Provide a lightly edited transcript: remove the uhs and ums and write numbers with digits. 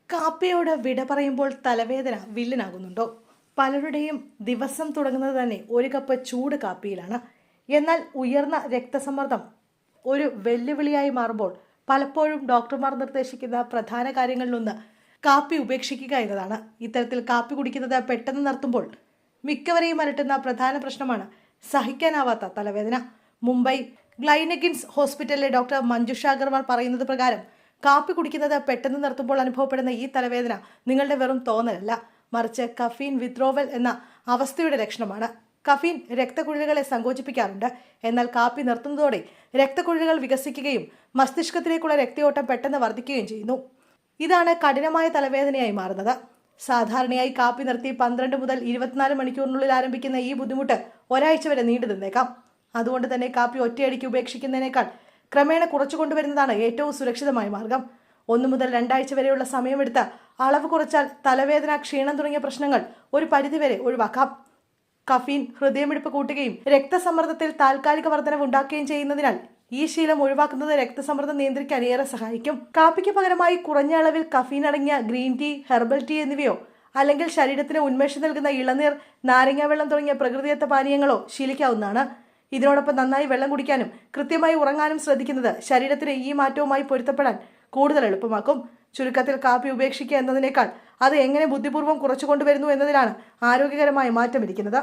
കാപ്പിയോട് വിട പറയുമ്പോൾ തലവേദന വില്ലനാകുന്നുണ്ടോ? പലരുടെയും ദിവസം തുടങ്ങുന്നത് തന്നെ ഒരു കപ്പ് ചൂട് കാപ്പിയിലാണ്. എന്നാൽ ഉയർന്ന രക്തസമ്മർദ്ദം ഒരു വെല്ലുവിളിയായി മാറുമ്പോൾ പലപ്പോഴും ഡോക്ടർമാർ നിർദ്ദേശിക്കുന്ന പ്രധാന കാര്യങ്ങളിലൊന്ന് കാപ്പി ഉപേക്ഷിക്കുക എന്നതാണ്. ഇത്തരത്തിൽ കാപ്പി കുടിക്കുന്നത് പെട്ടെന്ന് നിർത്തുമ്പോൾ മിക്കവരെയും അലട്ടുന്ന പ്രധാന പ്രശ്നമാണ് സഹിക്കാനാവാത്ത തലവേദന. മുംബൈ ഗ്ലൈനഗിൻസ് ഹോസ്പിറ്റലിലെ ഡോക്ടർ മഞ്ജുഷ അഗർവാൾ പറയുന്നത് പ്രകാരം കാപ്പി കുടിക്കുന്നത് പെട്ടെന്ന് നിർത്തുമ്പോൾ അനുഭവപ്പെടുന്ന ഈ തലവേദന നിങ്ങളുടെ വെറും തോന്നലല്ല, മറിച്ച് കഫീൻ വിത്ഡ്രോവൽ എന്ന അവസ്ഥയുടെ ലക്ഷണമാണ്. കഫീൻ രക്തക്കുഴലുകളെ സങ്കോചിപ്പിക്കാറുണ്ട്. എന്നാൽ കാപ്പി നിർത്തുന്നതോടെ രക്തക്കുഴലുകൾ വികസിക്കുകയും മസ്തിഷ്കത്തിലേക്കുള്ള രക്തയോട്ടം പെട്ടെന്ന് വർദ്ധിക്കുകയും ചെയ്യുന്നു. ഇതാണ് കഠിനമായ തലവേദനയായി മാറുന്നത്. സാധാരണയായി കാപ്പി നിർത്തി 12 മുതൽ 24 മണിക്കൂറിനുള്ളിൽ ആരംഭിക്കുന്ന ഈ ബുദ്ധിമുട്ട് ഒരാഴ്ച വരെ നീണ്ടു നിന്നേക്കാം. അതുകൊണ്ട് തന്നെ കാപ്പി ഒറ്റയടിക്ക് ഉപേക്ഷിക്കുന്നതിനേക്കാൾ ക്രമേണ കുറച്ചു കൊണ്ടുവരുന്നതാണ് ഏറ്റവും സുരക്ഷിതമായ മാർഗം. 1 മുതൽ 2 ആഴ്ച വരെയുള്ള സമയമെടുത്ത് അളവ് കുറച്ചാൽ തലവേദന, ക്ഷീണം തുടങ്ങിയ പ്രശ്നങ്ങൾ ഒരു പരിധിവരെ ഒഴിവാക്കാം. കഫീൻ ഹൃദയമിടിപ്പ് കൂട്ടുകയും രക്തസമ്മർദ്ദത്തിൽ താൽക്കാലിക വർധനവ് ഉണ്ടാക്കുകയും ചെയ്യുന്നതിനാൽ ഈ ശീലം ഒഴിവാക്കുന്നത് രക്തസമ്മർദ്ദം നിയന്ത്രിക്കാൻ ഏറെ സഹായിക്കും. കാപ്പിക്ക് പകരമായി കുറഞ്ഞ അളവിൽ കഫീൻ അടങ്ങിയ ഗ്രീൻ ടീ, ഹെർബൽ ടീ എന്നിവയോ അല്ലെങ്കിൽ ശരീരത്തിന് ഉന്മേഷം നൽകുന്ന ഇളനീർ, നാരങ്ങാവെള്ളം തുടങ്ങിയ പ്രകൃതിദത്ത പാനീയങ്ങളോ ശീലിക്കാവുന്നതാണ്. ഇതിനോടൊപ്പം നന്നായി വെള്ളം കുടിക്കാനും കൃത്യമായി ഉറങ്ങാനും ശ്രദ്ധിക്കുന്നത് ശരീരത്തിന് ഈ മാറ്റവുമായി പൊരുത്തപ്പെടാൻ കൂടുതൽ എളുപ്പമാക്കും. ചുരുക്കത്തിൽ കാപ്പി ഉപേക്ഷിക്കുക എന്നതിനേക്കാൾ അത് എങ്ങനെ ബുദ്ധിപൂർവ്വം കുറച്ചു കൊണ്ടുവരുന്നു എന്നതിലാണ് ആരോഗ്യകരമായ മാറ്റം ഇരിക്കുന്നത്.